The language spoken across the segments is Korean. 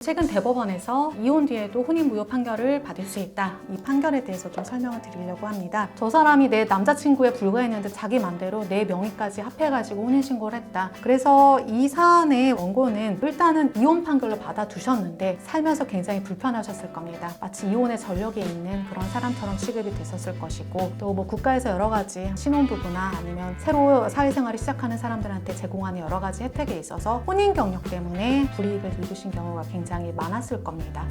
최근 대법원에서 이혼 뒤에도 혼인무효 판결을 받을 수 있다. 이 판결에 대해서 좀 설명을 드리려고 합니다. 저 사람이 내 남자친구에 불과했는데 자기 맘대로 내 명의까지 합해가지고 혼인신고를 했다. 그래서 이 사안의 원고는 일단은 이혼 판결로 받아두셨는데 살면서 굉장히 불편하셨을 겁니다. 마치 이혼의 전력에 있는 그런 사람처럼 취급이 됐었을 것이고 또 뭐 국가에서 여러 가지 신혼부부나 아니면 새로 사회생활을 시작하는 사람들한테 제공하는 여러 가지 혜택에 있어서 혼인 경력 때문에 불이익을 입으신 경우가 굉장히 많았을 겁니다.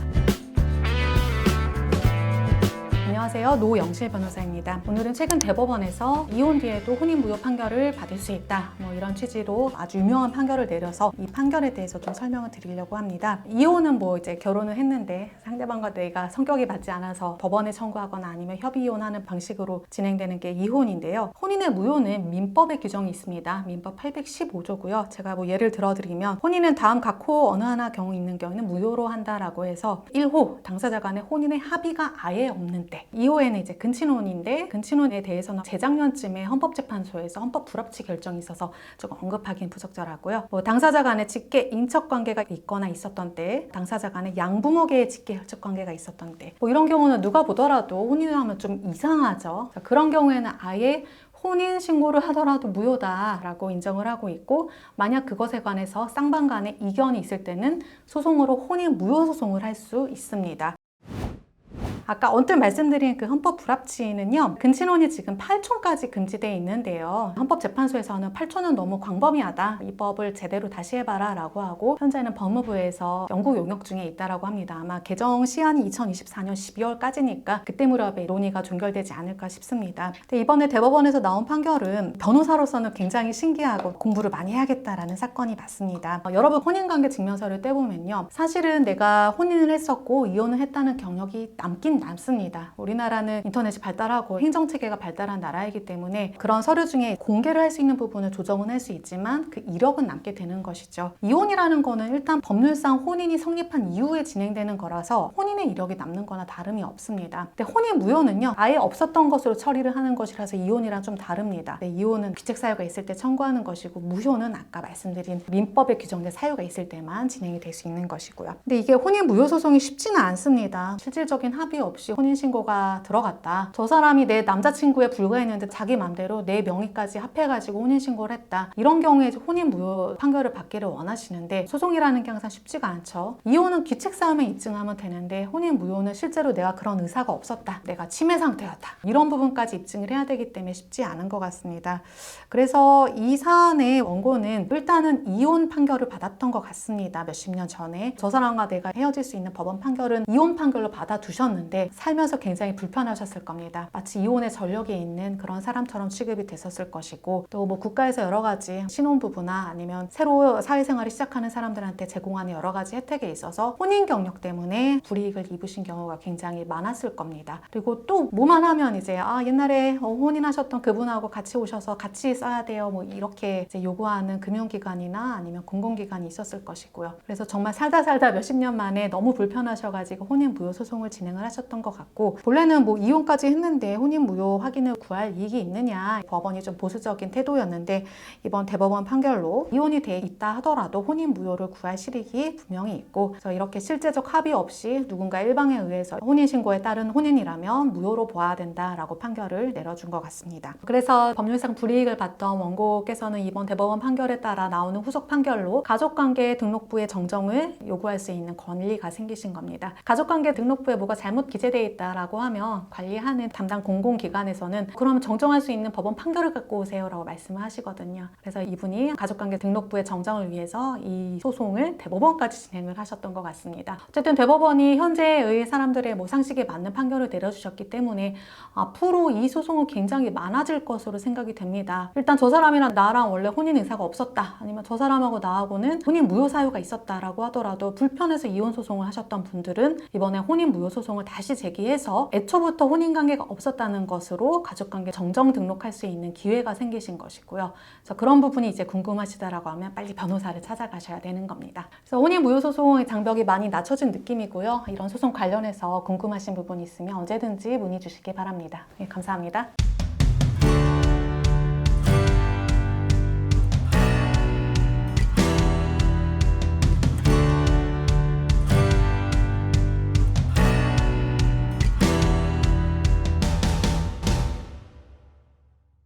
안녕하세요. 노영실 변호사입니다. 오늘은 최근 대법원에서 이혼 뒤에도 혼인무효 판결을 받을 수 있다. 이런 취지로 아주 유명한 판결을 내려서 이 판결에 대해서 좀 설명을 드리려고 합니다. 이혼은 이제 결혼을 했는데 상대방과 내가 성격이 맞지 않아서 법원에 청구하거나 아니면 협의 이혼하는 방식으로 진행되는 게 이혼인데요. 혼인의 무효는 민법에 규정이 있습니다. 민법 815조고요. 제가 예를 들어드리면 혼인은 다음 각 호 어느 하나 경우 있는 경우는 무효로 한다라고 해서 1호 당사자 간의 혼인의 합의가 아예 없는 때 2호에는 이제 근친혼인데 근친혼에 대해서는 재작년쯤에 헌법재판소에서 헌법 불합치 결정이 있어서 조금 언급하기는 부적절하고요. 당사자 간의 직계 인척 관계가 있거나 있었던 때, 당사자 간의 양부모계의 직계 혈척 관계가 있었던 때, 이런 경우는 누가 보더라도 혼인을 하면 좀 이상하죠. 그런 경우에는 아예 혼인 신고를 하더라도 무효다라고 인정을 하고 있고, 만약 그것에 관해서 쌍방 간의 이견이 있을 때는 소송으로 혼인 무효 소송을 할 수 있습니다. 아까 언뜻 말씀드린 그 헌법 불합치는요, 근친혼이 지금 8촌까지 금지되어 있는데요. 헌법재판소에서는 8촌은 너무 광범위하다. 이 법을 제대로 다시 해봐라 라고 하고 현재는 법무부에서 연구 용역 중에 있다라고 합니다. 아마 개정 시한이 2024년 12월까지니까 그때 무렵에 논의가 종결되지 않을까 싶습니다. 근데 이번에 대법원에서 나온 판결은 변호사로서는 굉장히 신기하고 공부를 많이 해야겠다라는 사건이 맞습니다. 여러분 혼인관계 증명서를 떼보면요, 사실은 내가 혼인을 했었고 이혼을 했다는 경력이 남긴 남습니다. 우리나라는 인터넷이 발달하고 행정체계가 발달한 나라이기 때문에 그런 서류 중에 공개를 할 수 있는 부분을 조정은 할 수 있지만 그 이력은 남게 되는 것이죠. 이혼이라는 거는 일단 법률상 혼인이 성립한 이후에 진행되는 거라서 혼인의 이력이 남는 거나 다름이 없습니다. 근데 혼인 무효는요, 아예 없었던 것으로 처리를 하는 것이라서 이혼이랑 좀 다릅니다. 이혼은 귀책 사유가 있을 때 청구하는 것이고 무효는 아까 말씀드린 민법에 규정된 사유가 있을 때만 진행이 될 수 있는 것이고요. 근데 이게 혼인 무효 소송이 쉽지는 않습니다. 실질적인 합의 없이 혼인신고가 들어갔다. 저 사람이 내 남자친구에 불과했는데 자기 맘대로 내 명의까지 합해가지고 혼인신고를 했다. 이런 경우에 혼인무효 판결을 받기를 원하시는데 소송이라는 게 항상 쉽지가 않죠. 이혼은 귀책사유만 입증하면 되는데 혼인무효는 실제로 내가 그런 의사가 없었다. 내가 치매 상태였다. 이런 부분까지 입증을 해야 되기 때문에 쉽지 않은 것 같습니다. 그래서 이 사안의 원고는 일단은 이혼 판결을 받았던 것 같습니다. 몇십 년 전에. 저 사람과 내가 헤어질 수 있는 법원 판결은 이혼 판결로 받아두셨는데 살면서 굉장히 불편하셨을 겁니다. 마치 이혼의 전력에 있는 그런 사람처럼 취급이 됐었을 것이고 또 국가에서 여러 가지 신혼부부나 아니면 새로 사회생활을 시작하는 사람들한테 제공하는 여러 가지 혜택에 있어서 혼인 경력 때문에 불이익을 입으신 경우가 굉장히 많았을 겁니다. 그리고 또 뭐만 하면 이제 옛날에 혼인하셨던 그분하고 같이 오셔서 같이 써야 돼요. 이렇게 이제 요구하는 금융기관이나 아니면 공공기관이 있었을 것이고요. 그래서 정말 살다 몇십 년 만에 너무 불편하셔가지고 혼인 무효 소송을 진행을 하셨던 것 같고, 본래는 이혼까지 했는데 혼인 무효 확인을 구할 이익이 있느냐, 법원이 좀 보수적인 태도였는데 이번 대법원 판결로 이혼이 돼 있다 하더라도 혼인 무효를 구할 실익이 분명히 있고, 그래서 이렇게 실제적 합의 없이 누군가 일방에 의해서 혼인신고에 따른 혼인이라면 무효로 보아야 된다라고 판결을 내려준 것 같습니다. 그래서 법률상 불이익을 봤던 원고께서는 이번 대법원 판결에 따라 나오는 후속 판결로 가족관계 등록부의 정정을 요구할 수 있는 권리가 생기신 겁니다. 가족관계 등록부에 뭐가 잘못 기재되어 있다라고 하면 관리하는 담당 공공기관에서는 그러면 정정할 수 있는 법원 판결을 갖고 오세요 라고 말씀을 하시거든요. 그래서 이분이 가족관계 등록부의 정정을 위해서 이 소송을 대법원까지 진행을 하셨던 것 같습니다. 어쨌든 대법원이 현재의 사람들의 상식에 맞는 판결을 내려주셨기 때문에 앞으로 이 소송은 굉장히 많아질 것으로 생각이 됩니다. 일단 저 사람이랑 나랑 원래 혼인 의사가 없었다, 아니면 저 사람하고 나하고는 혼인 무효 사유가 있었다라고 하더라도 불편해서 이혼 소송을 하셨던 분들은 이번에 혼인 무효 소송을 다시 제기해서 애초부터 혼인관계가 없었다는 것으로 가족관계 정정 등록할 수 있는 기회가 생기신 것이고요. 그래서 그런 부분이 이제 궁금하시다라고 하면 빨리 변호사를 찾아가셔야 되는 겁니다. 그래서 혼인 무효 소송의 장벽이 많이 낮춰진 느낌이고요. 이런 소송 관련해서 궁금하신 부분이 있으면 언제든지 문의 주시기 바랍니다. 감사합니다.